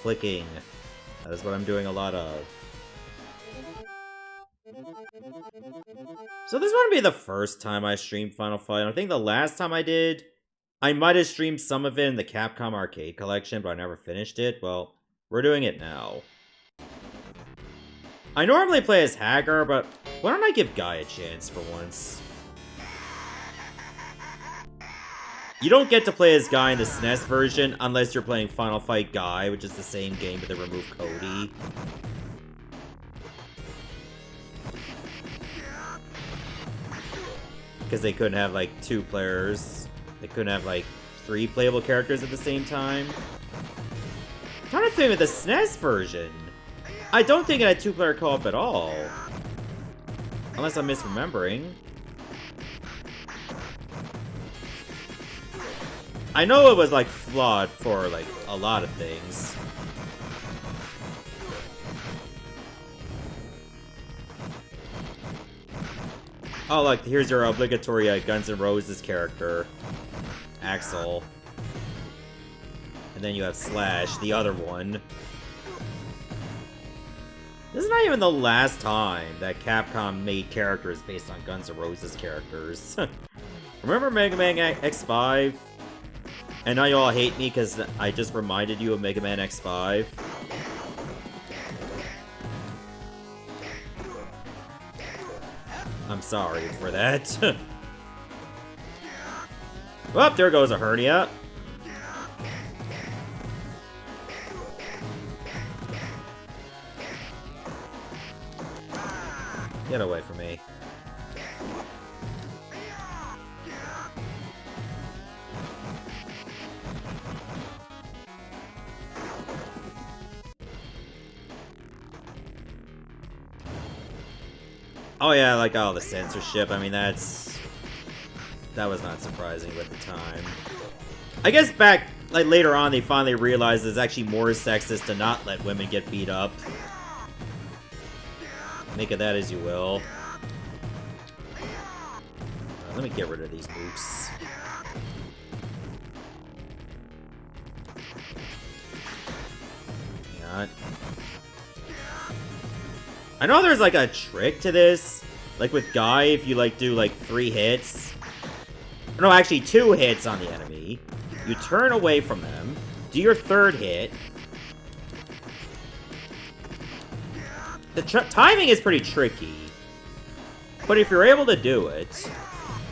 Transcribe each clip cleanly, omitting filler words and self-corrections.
clicking. That is what I'm doing a lot of. So this wouldn't be the first time I streamed Final Fight. I think the last time I did, I might have streamed some of it in the Capcom Arcade Collection, but I never finished it. Well, we're doing it now. I normally play as Hagar, but why don't I give Guy a chance for once? You don't get to play as Guy in the SNES version unless you're playing Final Fight Guy, which is the same game but they remove Cody. Because they couldn't have, like, 2 players. They couldn't have, like, 3 playable characters at the same time. I'm trying to think with the SNES version. I don't think it had 2-player co-op at all. Unless I'm misremembering. I know it was, like, flawed for, like, a lot of things. Oh, like, here's your obligatory Guns N' Roses character. Axel. And then you have Slash, the other one. This is not even the last time that Capcom made characters based on Guns N' Roses characters. Remember Mega Man X5? And now you all hate me because I just reminded you of Mega Man X5. I'm sorry for that. Well, there goes a hernia. Get away from me. Oh yeah, like all the censorship. I mean, that was not surprising at the time. I guess back, like, later on, they finally realized it's actually more sexist to not let women get beat up. Make of that as you will. Let me get rid of these boots. Not. I know there's, like, a trick to this. Like, with Guy, if you, like, do, like, 3 hits. No, actually, 2 hits on the enemy. You turn away from them. Do your 3rd hit. The timing is pretty tricky. But if you're able to do it,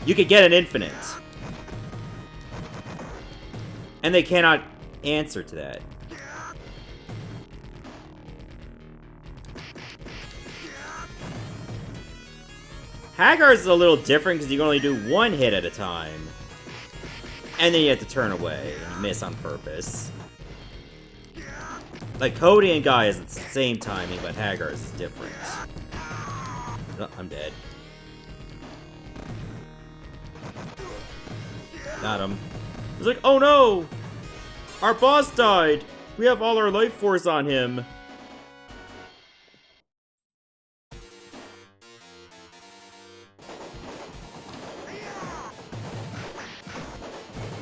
you could get an infinite. And they cannot answer to that. Hagar's is a little different because you can only do 1 hit at a time. And then you have to turn away and you miss on purpose. Like, Cody and Guy is the same timing, but Hagar's is different. Oh, I'm dead. Got him. He's like, oh no! Our boss died! We have all our life force on him!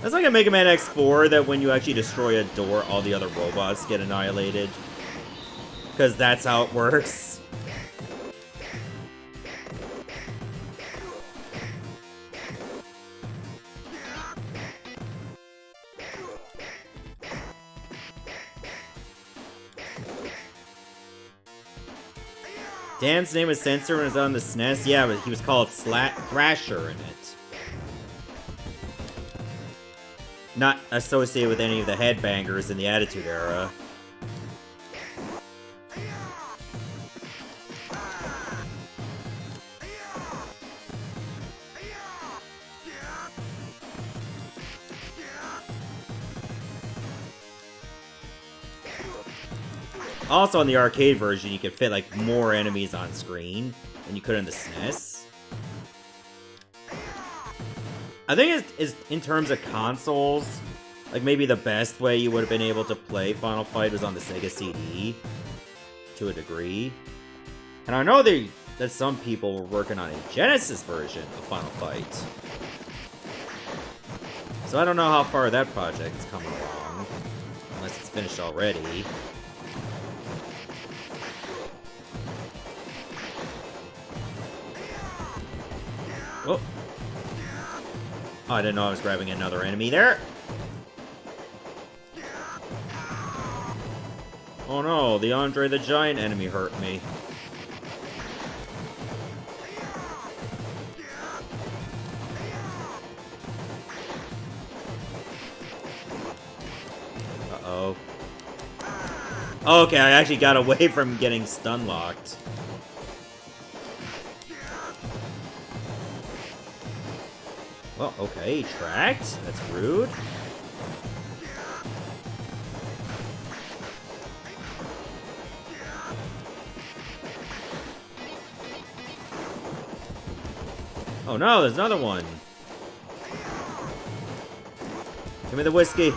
That's like a Mega Man X4, that when you actually destroy a door, all the other robots get annihilated. Because that's how it works. Dan's name is Sensor and is on the SNES. Yeah, but he was called Thrasher in it. Not associated with any of the headbangers in the Attitude Era. Also, in the arcade version, you could fit, like, more enemies on screen than you could in the SNES. I think it's in terms of consoles, like, maybe the best way you would have been able to play Final Fight was on the Sega CD, to a degree. And I know that some people were working on a Genesis version of Final Fight. So I don't know how far that project's coming along, unless it's finished already. Oh. Oh, I didn't know I was grabbing another enemy there. Oh no, the Andre the Giant enemy hurt me. Uh-oh. Okay, I actually got away from getting stun locked. Well, okay, tracked. That's rude. Oh no, there's another one. Give me the whiskey.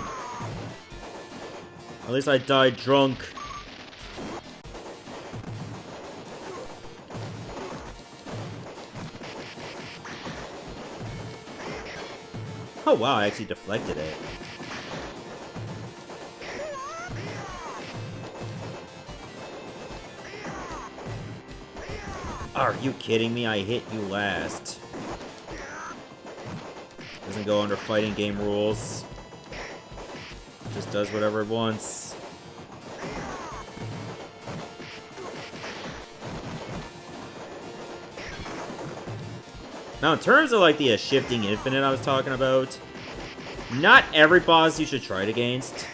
At least I died drunk. Oh wow, I actually deflected it. Are you kidding me? I hit you last. Doesn't go under fighting game rules. Just does whatever it wants. Now, in terms of, like, the shifting infinite I was talking about, not every boss you should try it against.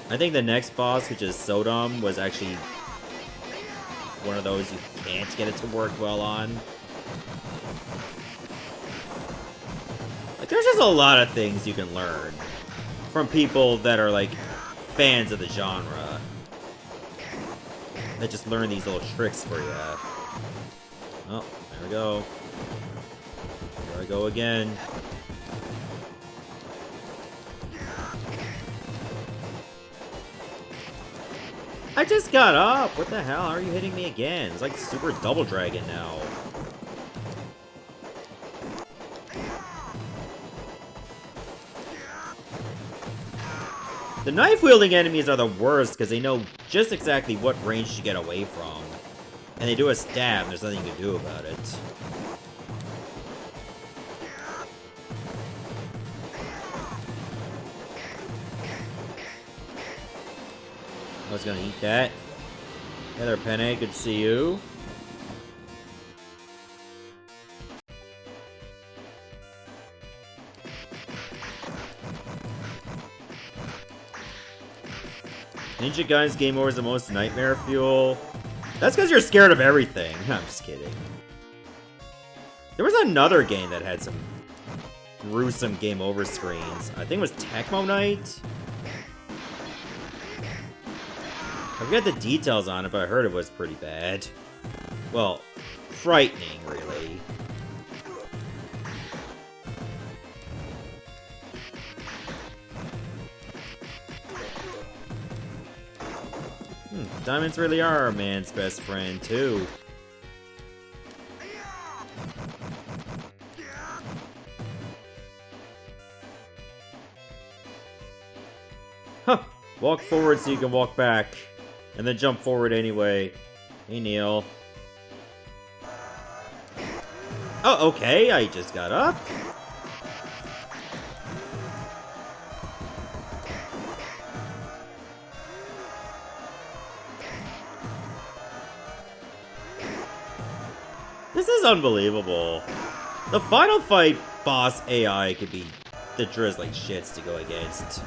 I think the next boss, which is Sodom, was actually one of those you can't get it to work well on. Like, there's just a lot of things you can learn from people that are, like, fans of the genre. That just learn these little tricks for you. Oh, there we go. Here I go again. I just got up! What the hell? How are you hitting me again? It's like Super Double Dragon now. The knife-wielding enemies are the worst because they know just exactly what range to get away from. And they do a stab, and there's nothing you can do about it. I was gonna eat that. Hey there, Penne. Good to see you. Ninja Guy's game over is the most nightmare fuel. That's because you're scared of everything. I'm just kidding. There was another game that had some gruesome game over screens. I think it was Tecmo Night. I forget the details on it, but I heard it was pretty bad. Well, frightening, really. Diamonds really are a man's best friend, too. Huh. Walk forward so you can walk back. And then jump forward anyway. Hey, Neil. Oh, okay. I just got up. This is unbelievable. The final fight boss AI could be the drizzling shits to go against.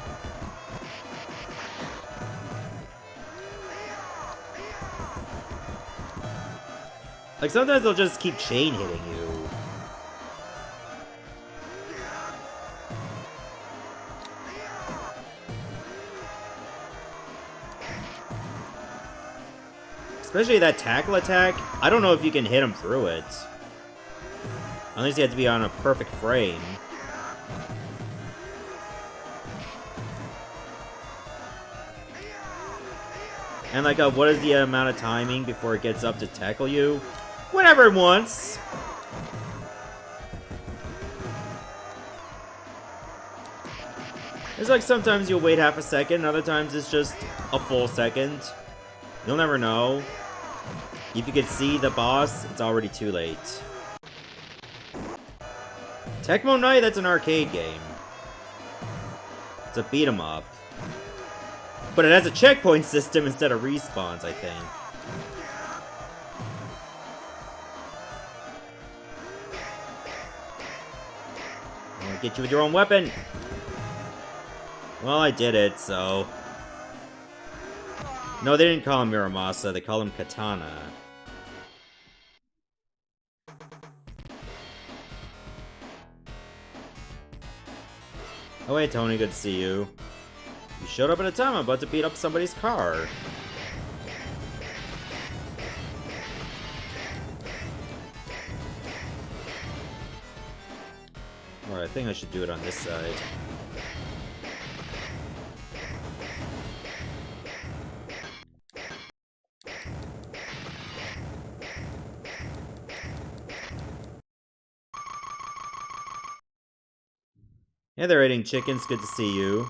Like, sometimes they'll just keep chain hitting you. Especially that tackle attack. I don't know if you can hit him through it. Unless you have to be on a perfect frame. And like, what is the amount of timing before it gets up to tackle you? Whenever it wants. It's like sometimes you'll wait half a second, other times it's just a full second. You'll never know. If you could see the boss, it's already too late. Tecmo Knight, that's an arcade game. It's a beat 'em up. But it has a checkpoint system instead of respawns, I think. I'm gonna get you with your own weapon. Well, I did it, so... No, they didn't call him Muramasa, they call him Katana. Oh hey Tony, good to see you. You showed up at a time I'm about to beat up somebody's car. Alright, I think I should do it on this side. Hey there, eating chickens. Good to see you.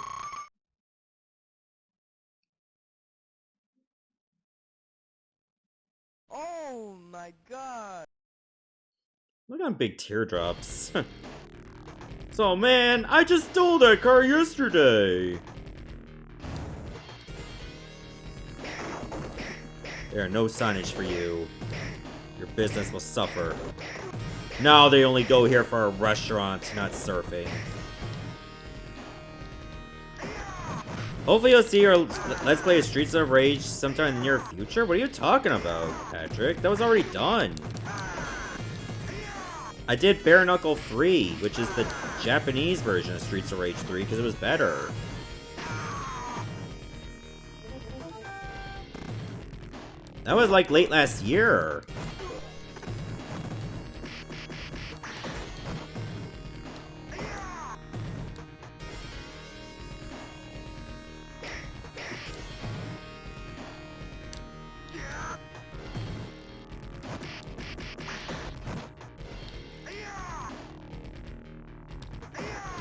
Oh my god! Look at big teardrops. So, man, I just stole that car yesterday. There are no signage for you. Your business will suffer. Now they only go here for a restaurant, not surfing. Hopefully you'll see our Let's Play Streets of Rage sometime in the near future? What are you talking about, Patrick? That was already done. I did Bare Knuckle 3, which is the Japanese version of Streets of Rage 3, because it was better. That was like late last year.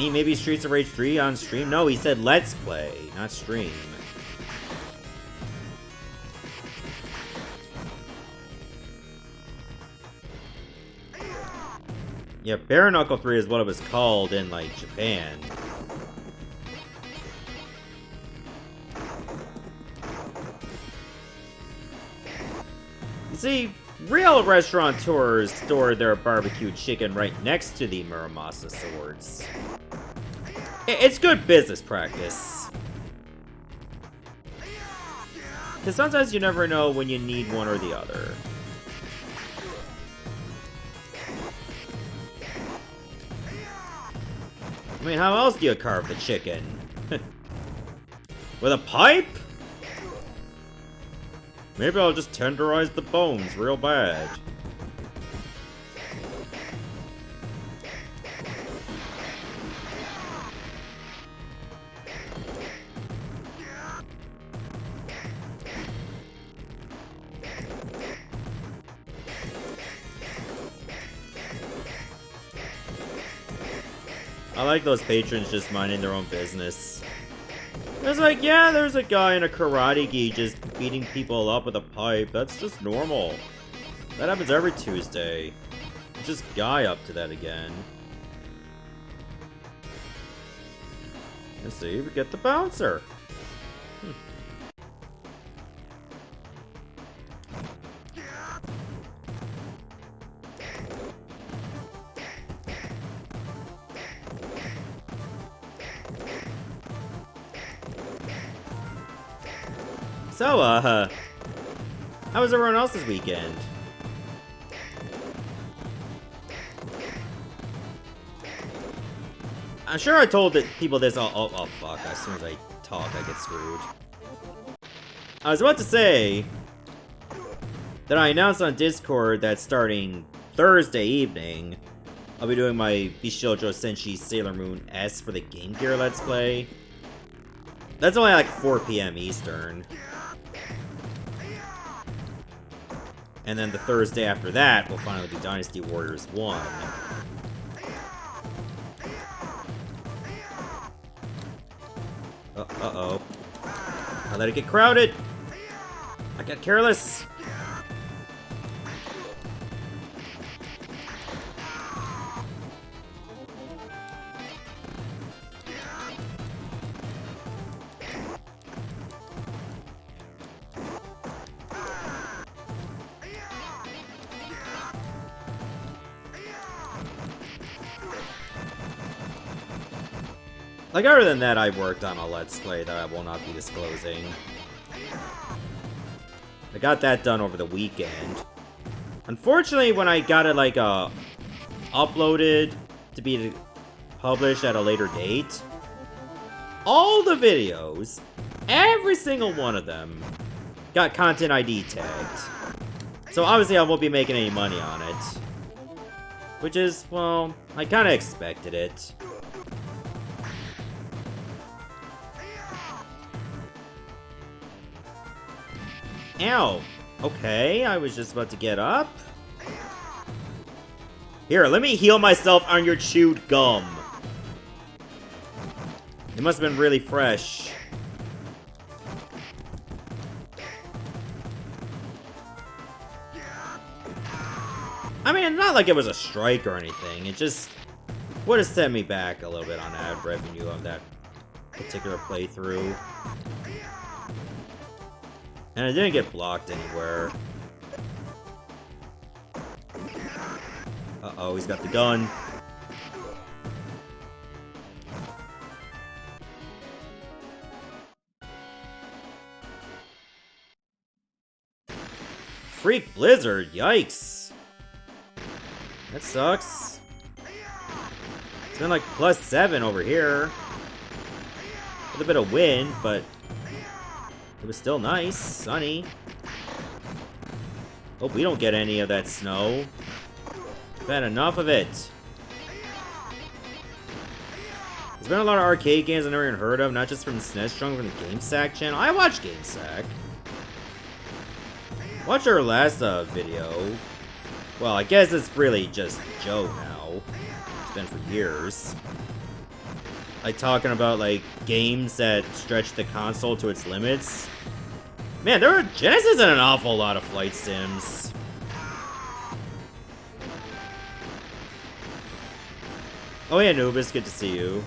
Maybe Streets of Rage 3 on stream? No, he said Let's Play, not stream. Yeah, Bare Knuckle 3 is what it was called in, like, Japan. You see, real restaurateurs store their barbecue chicken right next to the Muramasa swords. It's good business practice. Because sometimes you never know when you need one or the other. I mean, how else do you carve the chicken? With a pipe? Maybe I'll just tenderize the bones real bad. I like those patrons just minding their own business. It's like, yeah, there's a guy in a karate gi just beating people up with a pipe. That's just normal. That happens every Tuesday. It's just Guy up to that again. Let's see, we get the bouncer. So, how was everyone else's weekend? I'm sure I told people this. Oh, fuck. As soon as I talk, I get screwed. I was about to say that I announced on Discord that starting Thursday evening, I'll be doing my Bishoujo Senshi Sailor Moon S for the Game Gear Let's Play. That's only like 4 PM Eastern. And then the Thursday after that will finally be Dynasty Warriors 1. Uh-oh. I let it get crowded! I got careless! Like, other than that, I worked on a Let's Play that I will not be disclosing. I got that done over the weekend. Unfortunately, when I got it, like, uploaded to be published at a later date, all the videos, every single one of them, got Content ID tagged. So obviously I won't be making any money on it. Which is, well, I kinda expected it. Ow. Okay, I was just about to get up. Here, let me heal myself on your chewed gum. It must have been really fresh. I mean, not like it was a strike or anything. It just would have set me back a little bit on ad revenue on that particular playthrough. And I didn't get blocked anywhere. Uh-oh, he's got the gun. Freak Blizzard, yikes. That sucks. It's been like +7 over here. With a bit of wind, but it was still nice, sunny. Hope we don't get any of that snow. We've had enough of it. There's been a lot of arcade games I've never even heard of, not just from the SNES Trunk, from the GameSack channel. I watch GameSack. Watch our last video. Well, I guess it's really just Joe now. It's been for years. Like, talking about, like, games that stretch the console to its limits. Man, there were Genesis and an awful lot of flight sims. Oh yeah, Anubis, good to see you.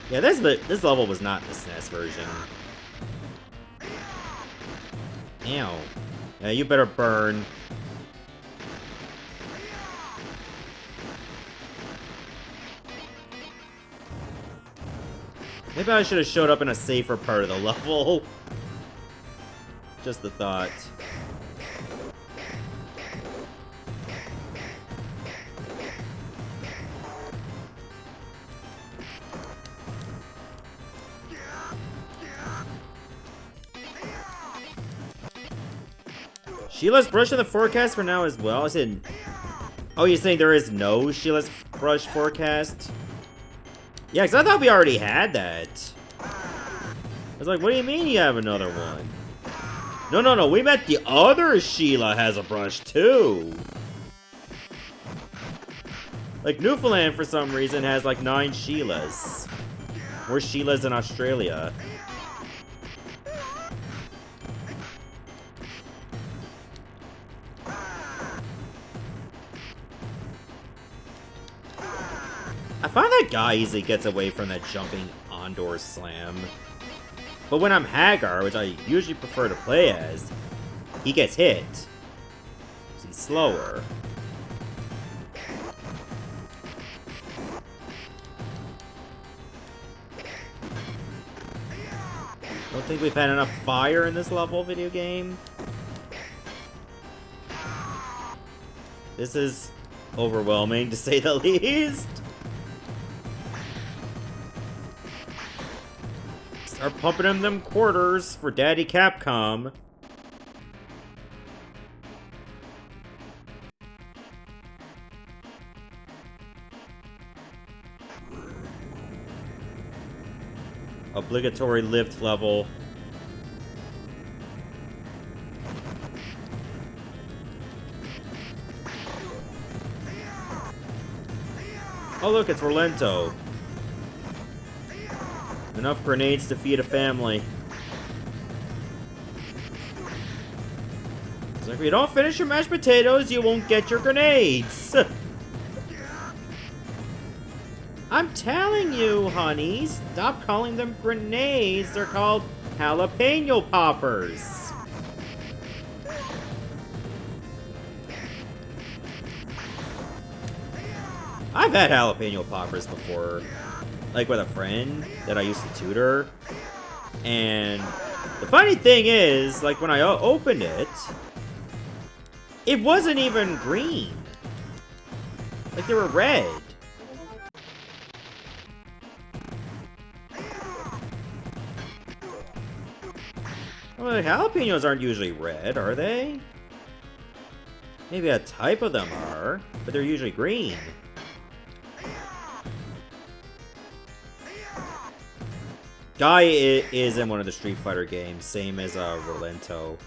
Yeah, this level was not the SNES version. Ow. Yeah, you better burn. Maybe I should have showed up in a safer part of the level. Just a thought. Sheila's brush in the forecast for now as well? I said... Oh, you're saying there is no Sheila's brush forecast? Yeah, because I thought we already had that. I was like, what do you mean you have another one? No, we meant the other Sheila has a brush too. Like, Newfoundland, for some reason, has like 9 Sheilas. More Sheilas in Australia. I find that guy easily gets away from that jumping on-door slam. But when I'm Hagar, which I usually prefer to play as, he gets hit. He's slower. Don't think we've had enough fire in this level video game. This is overwhelming, to say the least. Start pumping in them quarters for Daddy Capcom. Obligatory lift level. Oh look, it's Rolento. Enough grenades to feed a family. It's like, if you don't finish your mashed potatoes, you won't get your grenades. I'm telling you, honey, stop calling them grenades. They're called jalapeno poppers. I've had jalapeno poppers before. Like with a friend that I used to tutor. And the funny thing is, like when I opened it, it wasn't even green. Like they were red. Well, the jalapenos aren't usually red, are they? Maybe a type of them are, but they're usually green. Guy is in one of the Street Fighter games, same as Rolento.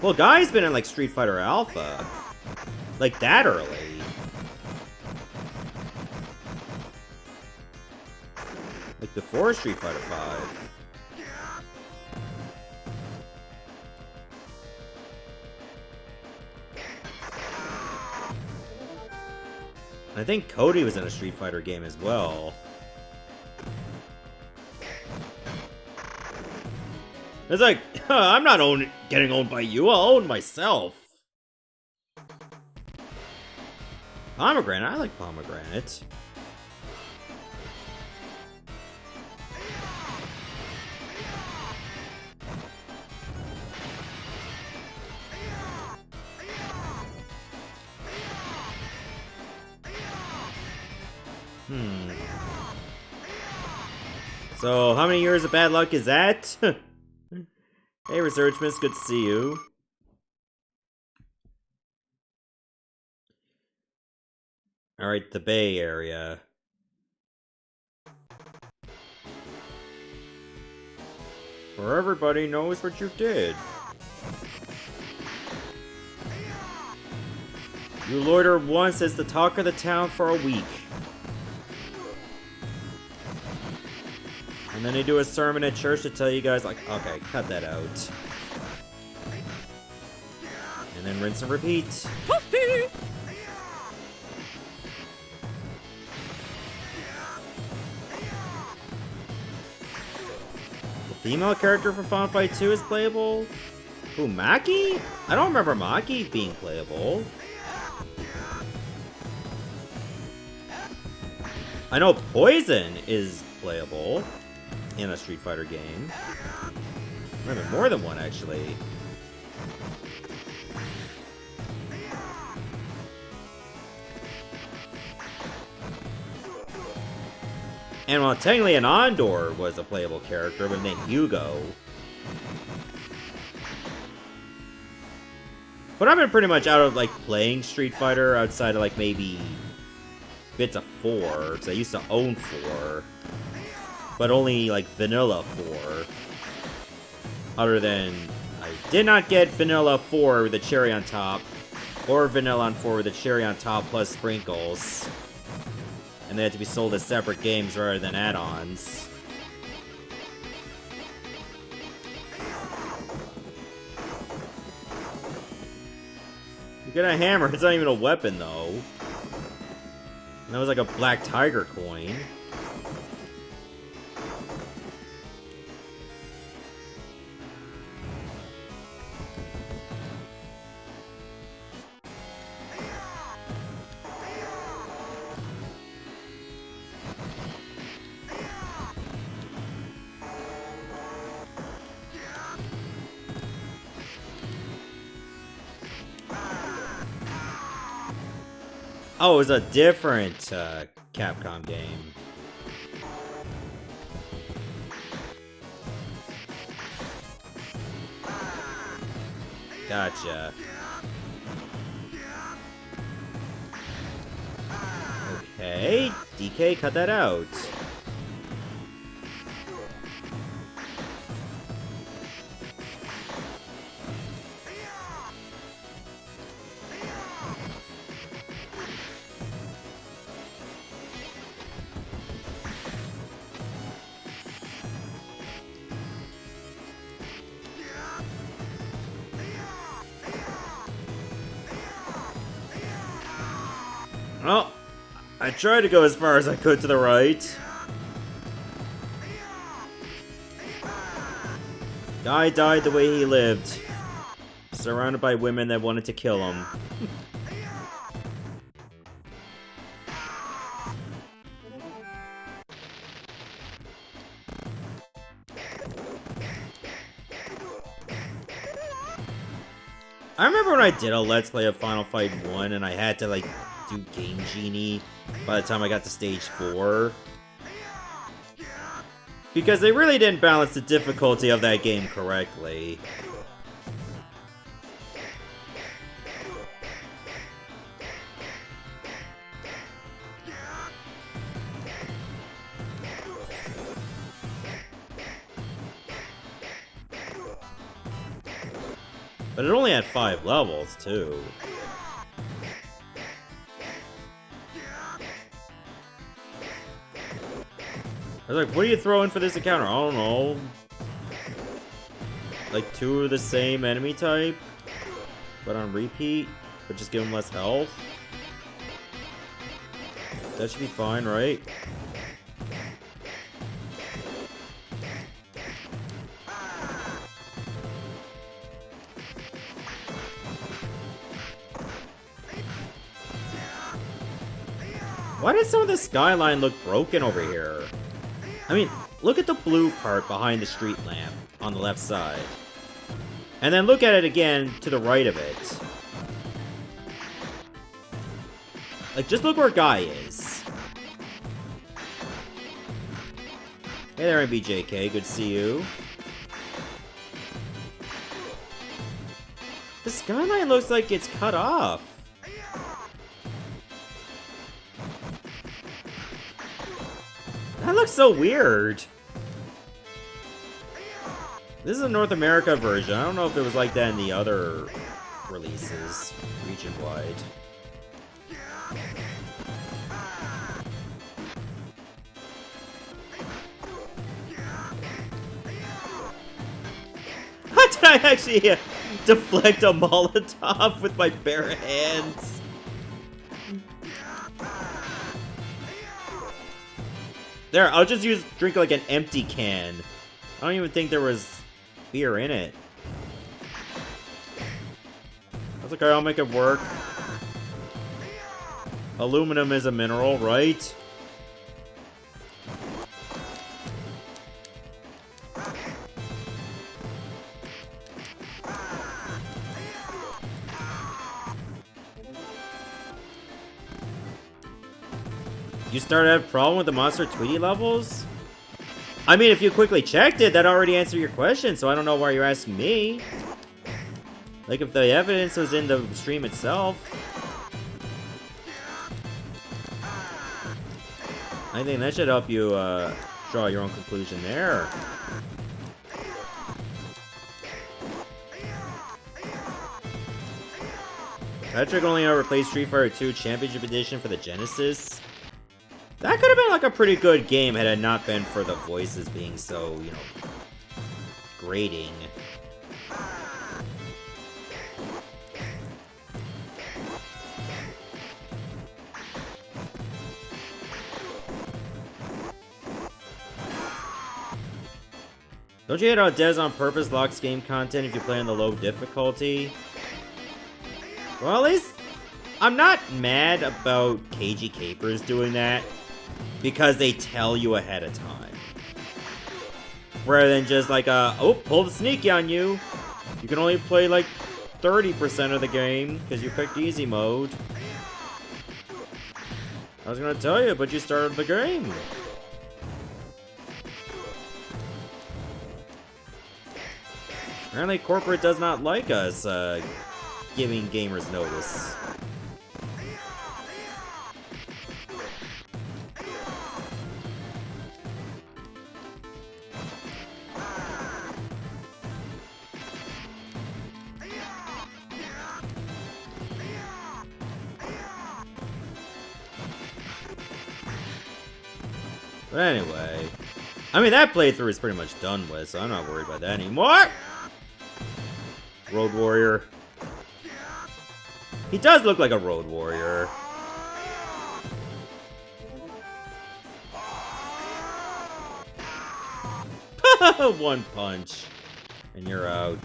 Well, Guy's been in like Street Fighter Alpha, like that early. Like before Street Fighter 5. I think Cody was in a Street Fighter game as well. It's like, I'm not getting owned by you, I'll own myself. Pomegranate, I like pomegranate. So, how many years of bad luck is that? Hey, Research Miss, good to see you. Alright, the Bay Area. Where everybody knows what you did. You loiter once as the talk of the town for a week. And then they do a sermon at church to tell you guys, like, okay, cut that out. And then rinse and repeat. The female character from Final Fight 2 is playable? Who, Maki? I don't remember Maki being playable. I know Poison is playable in a Street Fighter game. Maybe more than one, actually. And well, technically an Ondor was a playable character, but named Hugo. But I've been pretty much out of, like, playing Street Fighter outside of, like, maybe bits of 4, because I used to own 4. But only, like, Vanilla 4. Other than, I did not get Vanilla 4 with a cherry on top, or Vanilla on 4 with a cherry on top plus sprinkles. And they had to be sold as separate games rather than add-ons. You get a hammer, it's not even a weapon, though. And that was like a Black Tiger coin. Oh, it was a different Capcom game. Gotcha. Okay, DK, cut that out. Well, I tried to go as far as I could to the right. Guy died the way he lived. Surrounded by women that wanted to kill him. I remember when I did a Let's Play of Final Fight 1 and I had to, like, do Game Genie by the time I got to Stage 4. Because they really didn't balance the difficulty of that game correctly. But it only had 5 levels, too. I was like, what do you throw in for this encounter? I don't know. Like 2 of the same enemy type, but on repeat, but just give them less health. That should be fine, right? Why does some of the skyline look broken over here? I mean, look at the blue part behind the street lamp on the left side. And then look at it again to the right of it. Like, just look where Guy is. Hey there, MBJK. Good to see you. The skyline looks like it's cut off. That looks so weird. This is a North America version. I don't know if it was like that in the other releases, region-wide. How did I actually deflect a Molotov with my bare hands? There, I'll just drink like an empty can. I don't even think there was beer in it. That's okay, I'll make it work. Aluminum is a mineral, right? You started to have a problem with the Monster Tweety levels? I mean, if you quickly checked it, that already answered your question, so I don't know why you're asking me. Like, if the evidence was in the stream itself. I think that should help you, draw your own conclusion there. Patrick only ever played Street Fighter 2 Championship Edition for the Genesis. That could have been like a pretty good game had it not been for the voices being so, you know, grating. Don't you hate how Dez on purpose locks game content if you play on the low difficulty? Well, at least I'm not mad about KG Capers doing that, because they tell you ahead of time. Rather than just like, oh, pull the sneaky on you. You can only play like 30% of the game, because you picked easy mode. I was gonna tell you, but you started the game. Apparently corporate does not like us, giving gamers notice. But anyway, I mean, that playthrough is pretty much done with, so I'm not worried about that anymore. Road Warrior. He does look like a Road Warrior. One punch, and you're out.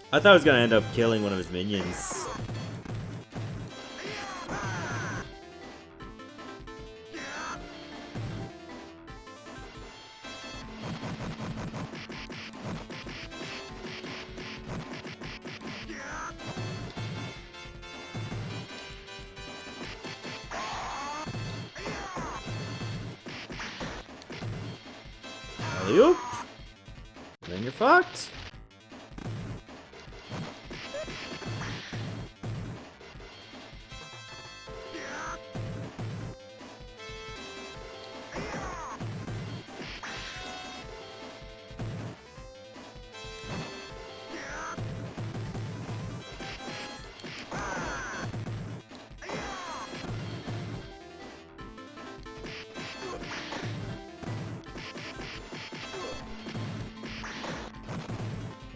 I thought I was gonna end up killing one of his minions. Alley-oop. Then you're fucked.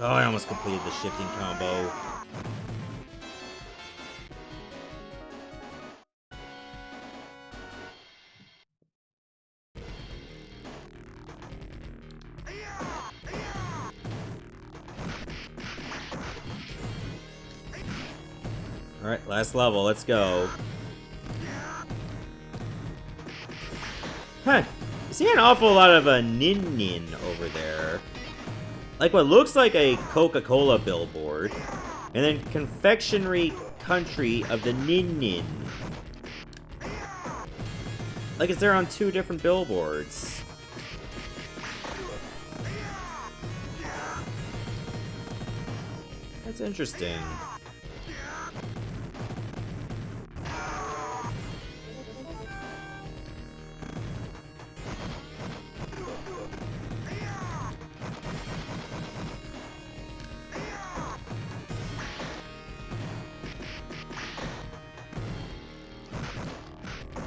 Oh, I almost completed the shifting combo. Alright, last level, let's go. Huh, I see an awful lot of a nin-nin over there. Like what looks like a Coca-Cola billboard. And then confectionery country of the nin-nin. Like it's there on 2 different billboards. That's interesting.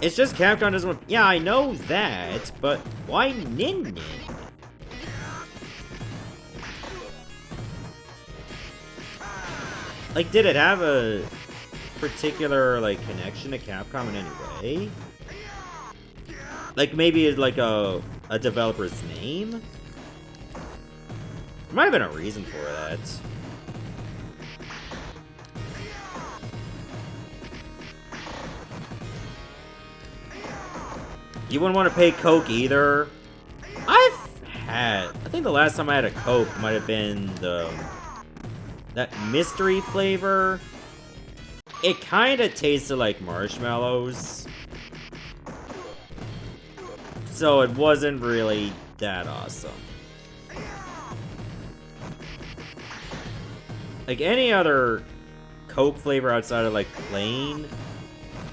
It's just Capcom doesn't want... Yeah, I know that, but why Nin-Nin? Like, did it have a particular, like, connection to Capcom in any way? Like, maybe it's like a developer's name? There might have been a reason for that. You wouldn't want to pay Coke either. I think the last time I had a Coke might have been that mystery flavor. It kind of tasted like marshmallows. So it wasn't really that awesome. Like any other Coke flavor outside of like plain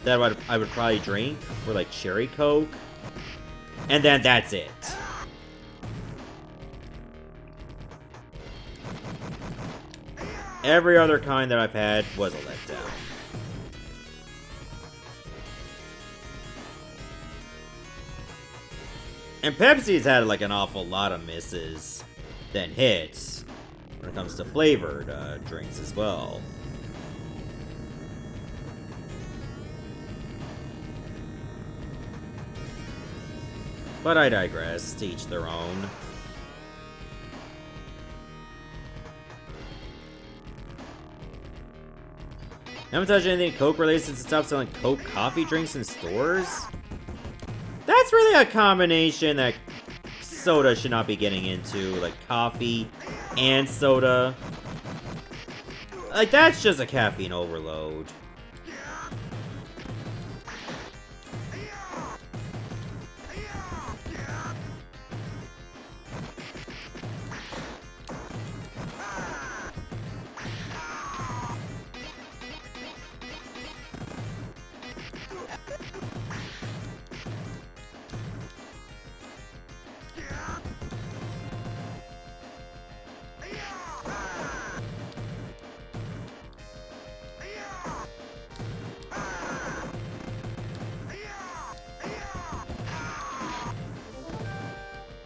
that I would probably drink were like cherry Coke. And then that's it. Every other kind that I've had was a letdown. And Pepsi's had like an awful lot of misses than hits when it comes to flavored drinks as well. But I digress, to each their own. Haven't touched anything Coke related since it stopped selling Coke coffee drinks in stores? That's really a combination that soda should not be getting into, like coffee and soda. Like that's just a caffeine overload.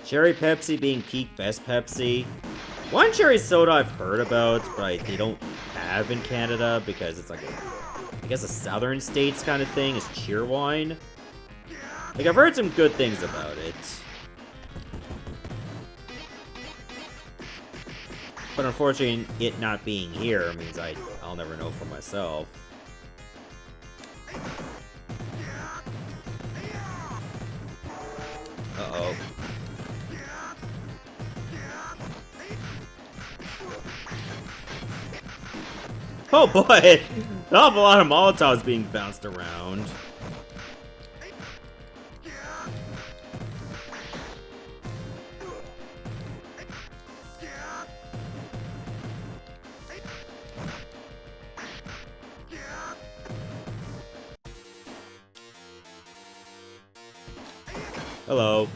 Cherry Pepsi being peak best Pepsi. One cherry soda I've heard about, but they don't have in Canada because it's like I guess a southern states kind of thing, is Cheerwine. Like I've heard some good things about it. But unfortunately, it not being here means I'll never know for myself. Uh-oh. Oh boy! An awful lot of Molotovs being bounced around. Hello.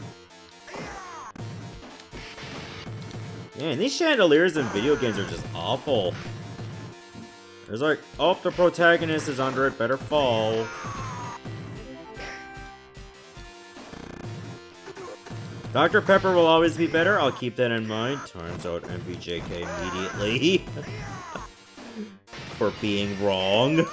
Man, these chandeliers in video games are just awful. There's like, oh, the protagonist is under it, better fall. Dr. Pepper will always be better, I'll keep that in mind. Turns out MBJK immediately. For being wrong.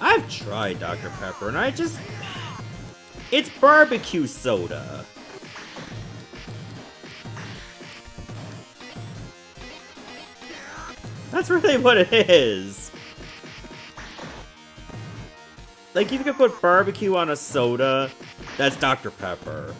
I've tried Dr. Pepper, and it's barbecue soda. That's really what it is. Like, if you could put barbecue on a soda, that's Dr. Pepper.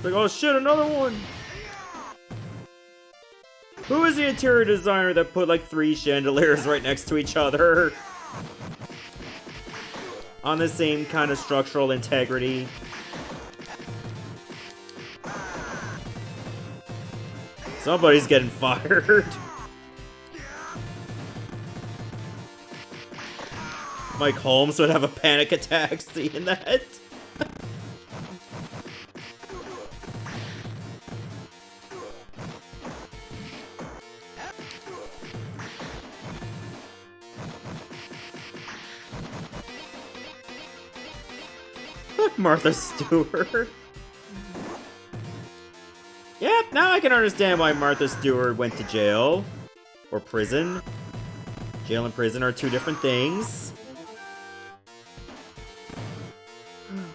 Like, oh shit, another one! Who is the interior designer that put like 3 chandeliers right next to each other? On the same kind of structural integrity. Somebody's getting fired. Mike Holmes would have a panic attack seeing that. Fuck Martha Stewart. Yep, now I can understand why Martha Stewart went to jail. Or prison. Jail and prison are 2 different things.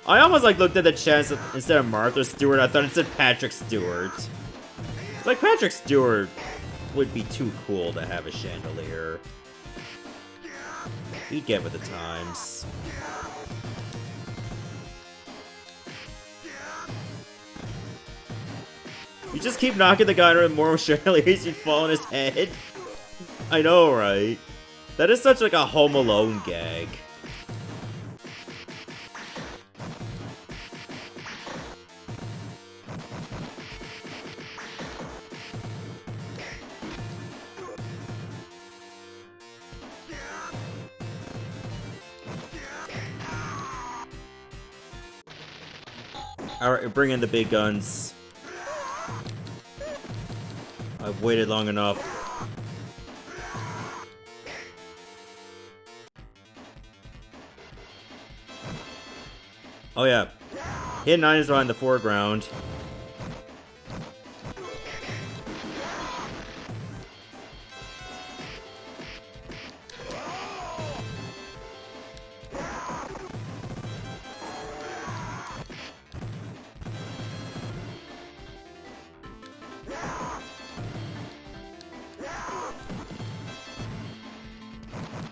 I almost like looked at the chest instead of Martha Stewart, I thought it said Patrick Stewart. It's like Patrick Stewart would be too cool to have a chandelier. He'd get with the times. You just keep knocking the guy with more chandeliers, you'd fall on his head. I know, right? That is such like a Home Alone gag. Alright, bring in the big guns. I've waited long enough. Oh yeah. Hidden items are in the foreground.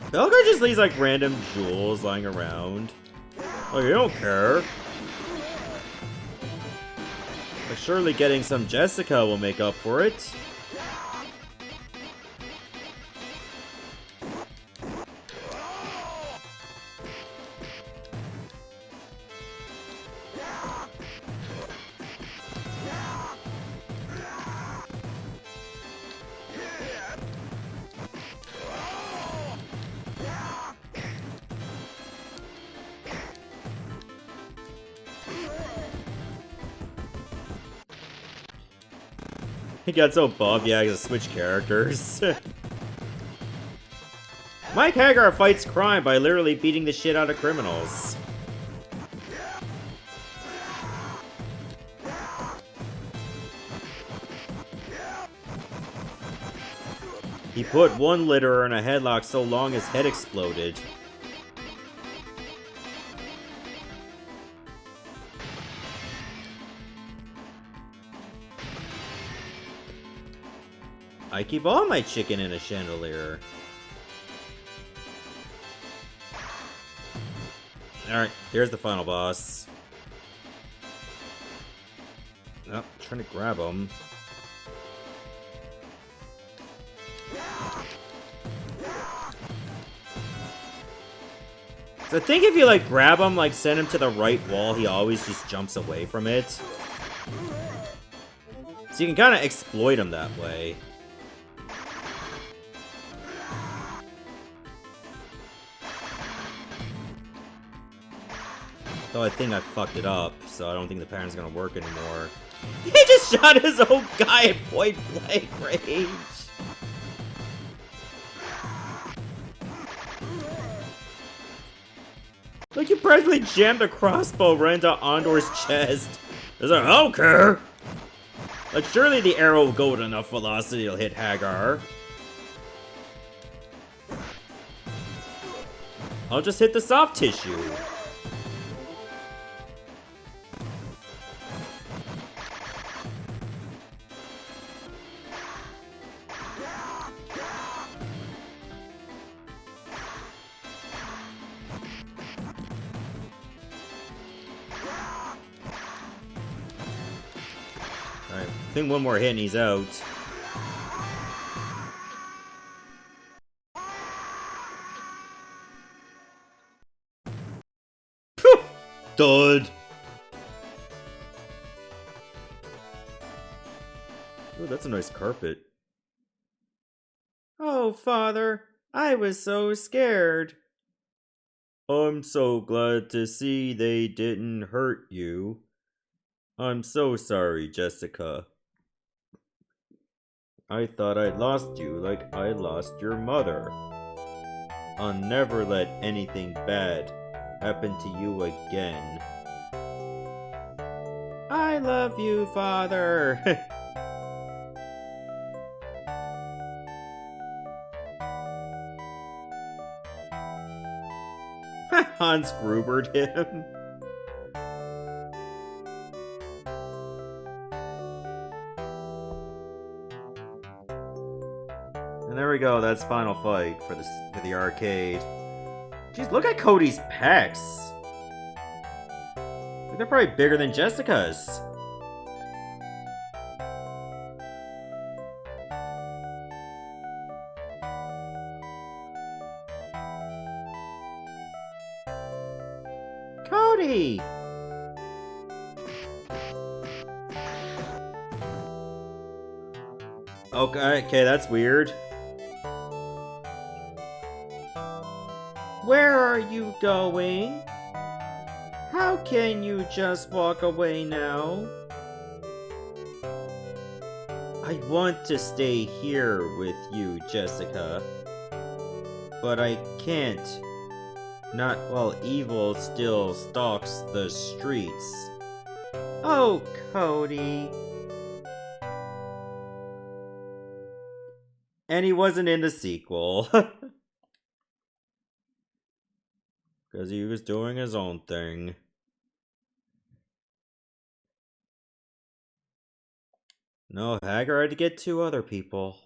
The other guy just leaves like random jewels lying around. Like, you don't care. Like, surely getting some Jessica will make up for it. He got so buff, yeah, he has to switch characters. Mike Hagar fights crime by literally beating the shit out of criminals. He put one litterer in a headlock so long his head exploded. I keep all my chicken in a chandelier. Alright, here's the final boss. Oh, trying to grab him. So I think if you, like, grab him, like, send him to the right wall, he always just jumps away from it. So you can kind of exploit him that way. Though I think I fucked it up, so I don't think the pattern's gonna work anymore. He just shot his own guy at point blank range! Like, you practically jammed a crossbow right into Andor's chest. It's like, I don't care! Like, surely the arrow will go with enough velocity to hit Hagar. I'll just hit the soft tissue. Alright, I think one more hit and he's out. Dud! Oh, that's a nice carpet. Oh, Father, I was so scared. I'm so glad to see they didn't hurt you. I'm so sorry, Jessica. I thought I'd lost you like I lost your mother. I'll never let anything bad happen to you again. I love you, Father. Hans Grubered him. And there we go, that's final fight for the arcade. Jeez, look at Cody's pecs. Like, they're probably bigger than Jessica's. Cody! Okay, that's weird. Where are you going? How can you just walk away now? I want to stay here with you, Jessica. But I can't. Not while evil still stalks the streets. Oh, Cody. And he wasn't in the sequel. Because he was doing his own thing. No, Hagar had to get 2 other people.